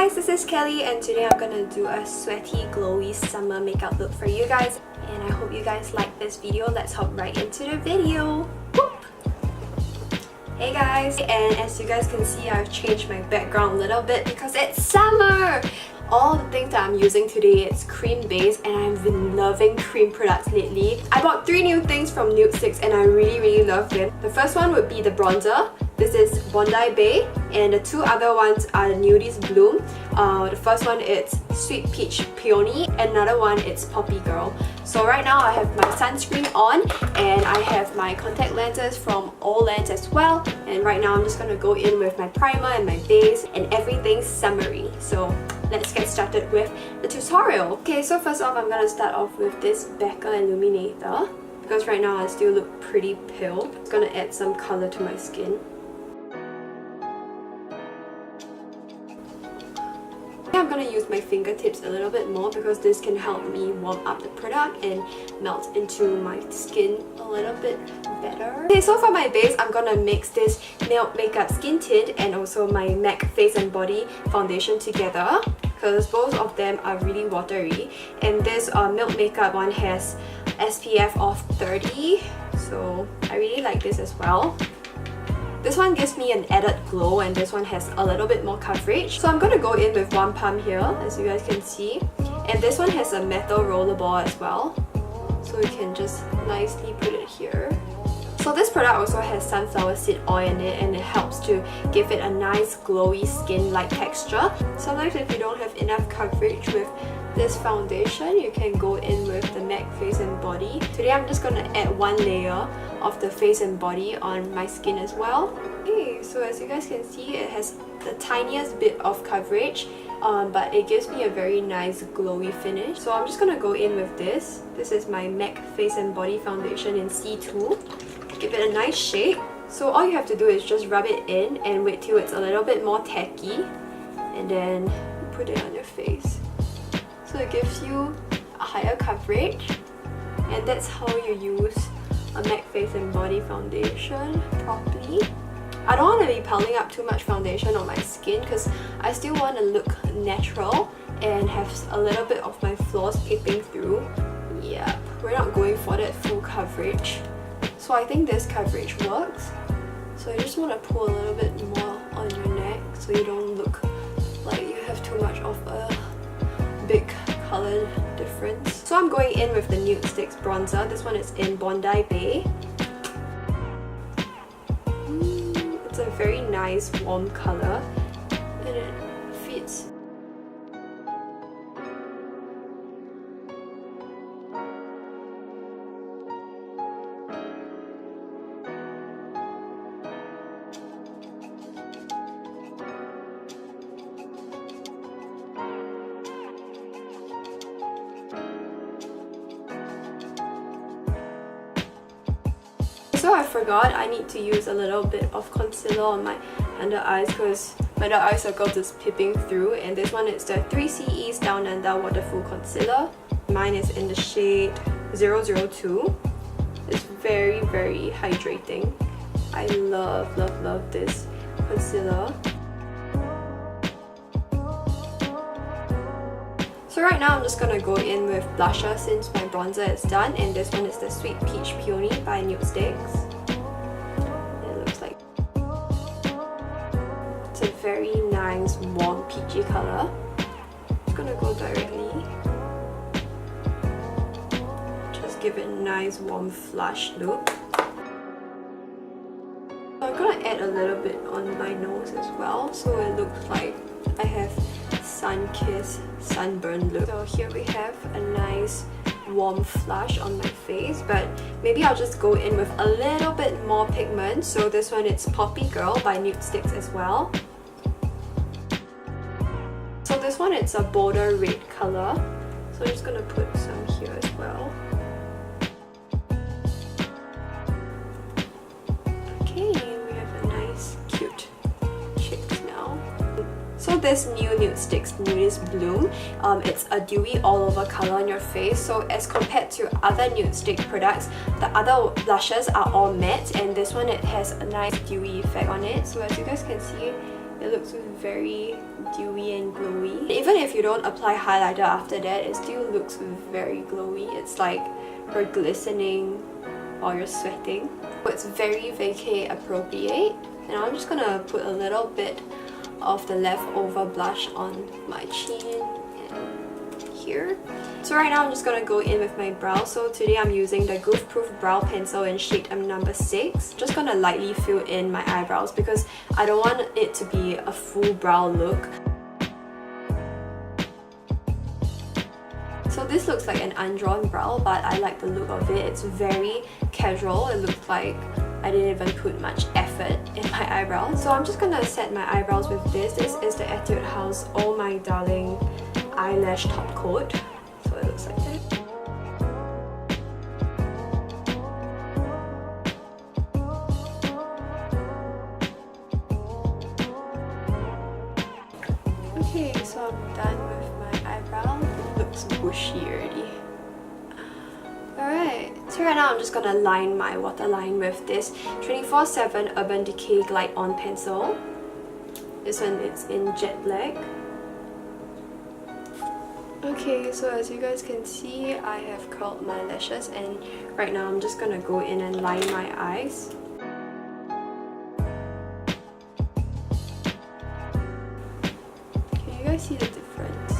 guys, this is Kelly and today I'm gonna do a sweaty, glowy summer makeup look for you guys, and I hope you guys like this video. Let's hop right into the video. Whoop! Hey guys, and as you guys can see, I've changed my background a little bit because it's summer! All the things that I'm using today, it's cream based and I've been loving cream products lately. I bought 3 new things from NUDESTIX and I really love them. The first one would be the bronzer. This is Bondi Bay, and the 2 other ones are the Nudies Bloom. The first one is Sweet Peach Peony, and another one is Poppy Girl. So right now I have my sunscreen on and I have my contact lenses from All-Lens as well. And right now I'm just gonna go in with my primer and my base and everything summery. So let's get started with the tutorial. Okay, so first off I'm gonna start off with this Becca Illuminator because right now I still look pretty pale. It's gonna add some color to my skin. I'm going to use my fingertips a little bit more because this can help me warm up the product and melt into my skin a little bit better. Okay, so for my base, I'm going to mix this Milk Makeup Skin Tint and also my MAC Face and Body Foundation together because both of them are really watery, and this Milk Makeup one has SPF of 30, so I really like this as well. This one gives me an added glow and this one has a little bit more coverage. So I'm going to go in with one pump here, as you guys can see. And this one has a metal roller ball as well. So you can just nicely put it here. So this product also has sunflower seed oil in it and it helps to give it a nice glowy skin-like texture. Sometimes if you don't have enough coverage with this foundation, you can go in with the MAC Face and Body. Today I'm just going to add 1 layer of the face and body on my skin as well. Okay, so as you guys can see, it has the tiniest bit of coverage, but it gives me a very nice glowy finish. So I'm just going to go in with this. This is my MAC Face and Body Foundation in C2. Give it a nice shake. So all you have to do is just rub it in and wait till it's a little bit more tacky, and then put it on your face. So it gives you a higher coverage, and that's how you use a MAC Face and Body Foundation properly. I don't want to be piling up too much foundation on my skin because I still want to look natural and have a little bit of my flaws peeping through. Yeah, we're not going for that full coverage. So I think this coverage works. So you just want to pull a little bit more on your neck so you don't look like you have too much of a big color difference. So I'm going in with the NUDESTIX bronzer. This one is in Bondi Bay. It's a very nice warm color and it fits. So I forgot I need to use a little bit of concealer on my under eyes because my under eye circles is peeping through, and this one is the 3CE's Down Under Waterful Concealer. Mine is in the shade 002. It's very hydrating. I love this concealer. So right now I'm just gonna go in with blusher since my bronzer is done, and this one is the Sweet Peach Peony by NUDESTIX. It looks like it's a very nice warm peachy color. I'm gonna go directly. Just give it a nice warm flush look. So I'm gonna add a little bit on my nose as well, so it looks like I have sun-kissed, sunburned look. So here we have a nice warm flush on my face, but maybe I'll just go in with a little bit more pigment. So this one is Poppy Girl by NUDESTIX as well. So this one, it's a bolder red color. So I'm just gonna put some here as well. Okay, we have a nice cute cheeks now. So this new NUDESTIX Nudies Bloom, it's a dewy all over color on your face. So as compared to other NUDESTIX products, the other blushes are all matte, and this one, it has a nice dewy effect on it. So as you guys can see, It looks very dewy and glowy. Even if you don't apply highlighter after that, it still looks very glowy. It's like you're glistening while you're sweating. It's very vacay appropriate. And I'm just gonna put a little bit of the leftover blush on my chin and here. So right now I'm just gonna go in with my brow. So today I'm using the Goof Proof Brow Pencil in shade number 6. Just gonna lightly fill in my eyebrows because I don't want it to be a full brow look. So this looks like an undrawn brow, but I like the look of it. It's very casual. It looks like I didn't even put much effort in my eyebrows. So I'm just gonna set my eyebrows with this. This is the Etude House Oh My Darling eyelash top coat. So it looks like that. Okay, so I'm done with my eyebrow. It looks bushy already. Alright, so right now I'm just gonna line my waterline with this 24/7 Urban Decay Glide On pencil. This one is in jet black. Okay, so as you guys can see, I have curled my lashes and right now I'm just gonna go in and line my eyes. Can you guys see the difference?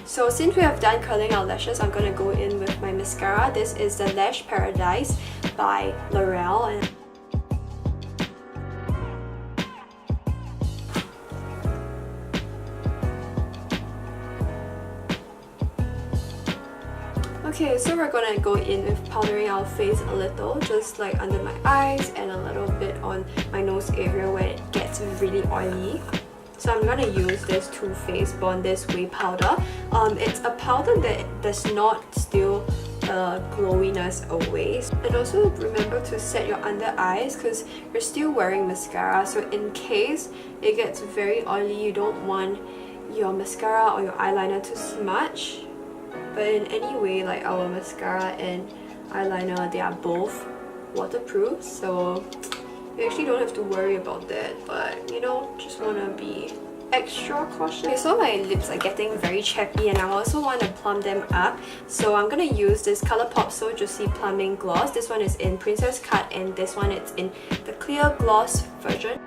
So since we have done curling our lashes, I'm gonna go in with my mascara. This is the Lash Paradise by L'Oreal. And okay, so we're gonna go in with powdering our face a little, just like under my eyes and a little bit on my nose area where it gets really oily. So I'm gonna use this Too Faced Born This Way powder. It's a powder that does not steal the glowiness away. And also remember to set your under eyes because you're still wearing mascara. So in case it gets very oily, you don't want your mascara or your eyeliner to smudge. But in any way, like our mascara and eyeliner, they are both waterproof, so you actually don't have to worry about that. But you know, just want to be extra cautious. Okay, so my lips are getting very chappy and I also want to plump them up. So I'm going to use this ColourPop So Juicy Plumbing Gloss. This one is in Princess Cut and this one is in the clear gloss version.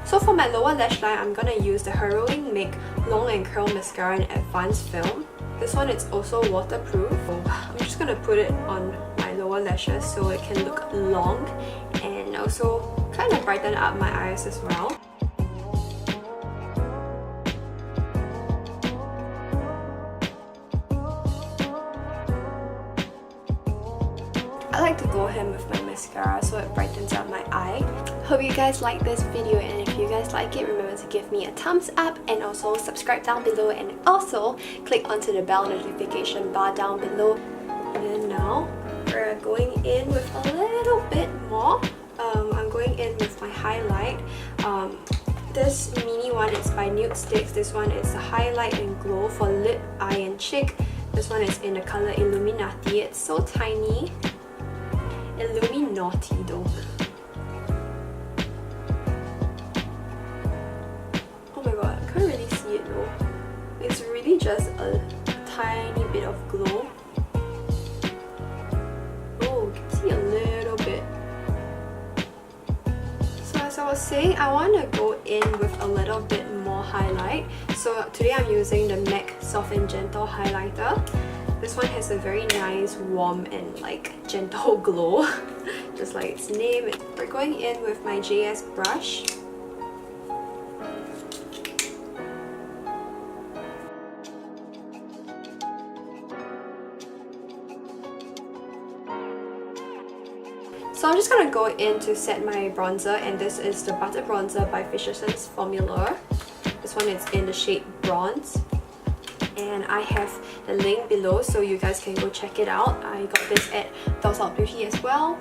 So for my lower lash line, I'm gonna use the Heroic Make Long and Curl Mascara in Advanced Film. This one is also waterproof. I'm just gonna put it on my lower lashes so it can look long and also kind of brighten up my eyes as well. I like to go ham with my mascara so it brightens up my eye. Hope you guys like this video, and if you guys like it, remember to give me a thumbs up and also subscribe down below, and also click onto the bell notification bar down below. And then now we're going in with a little bit more. I'm going in with my highlight. This mini one is by NUDESTIX. This one is a highlight and glow for lip, eye and cheek. This one is in the color Illuminati. It's so tiny. Illuminati though. Oh my god, I can't really see it though. It's really just a tiny bit of glow. Oh, you can see a little bit. So as I was saying, I want to go in with a little bit more highlight. So today I'm using the MAC Soft and Gentle highlighter. This one has a very nice, warm and like gentle glow, just like its name. We're going in with my JS brush. So I'm just gonna go in to set my bronzer, and this is the Butter Bronzer by Fisher Sons Formula. This one is in the shade Bronze. And I have the link below so you guys can go check it out. I got this at Dolls Out Beauty as well.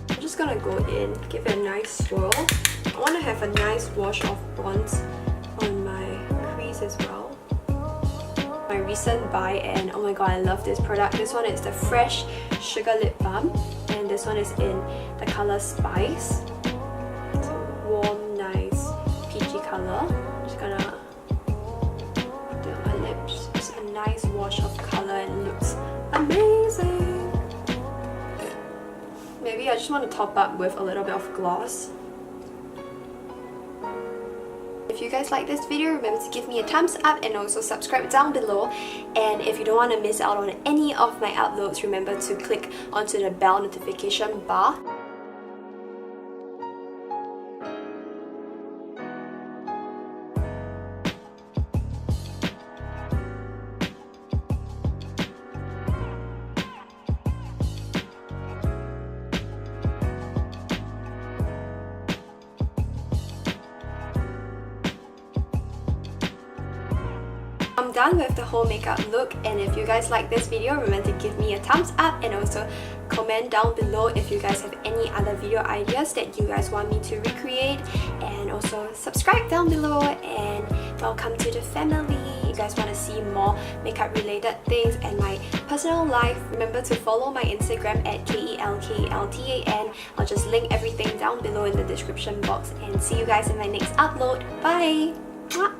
I'm just gonna go in, give it a nice swirl. I want to have a nice wash of bronze on my crease as well. My recent buy, and oh my god, I love this product. This one is the Fresh Sugar Lip Balm, and this one is in the color Spice. It's a warm, nice, peachy color. I'm just gonna put it on my lips. It's a nice wash of color and looks amazing. Maybe I just want to top up with a little bit of gloss. If you guys like this video, remember to give me a thumbs up and also subscribe down below. And if you don't want to miss out on any of my uploads, remember to click onto the bell notification bar. I'm done with the whole makeup look, and if you guys like this video, remember to give me a thumbs up and also comment down below if you guys have any other video ideas that you guys want me to recreate, and also subscribe down below and welcome to the family. If you guys want to see more makeup related things and my personal life, remember to follow my Instagram at KELKLTAN. I'll just link everything down below in the description box, and see you guys in my next upload. Bye! Mwah.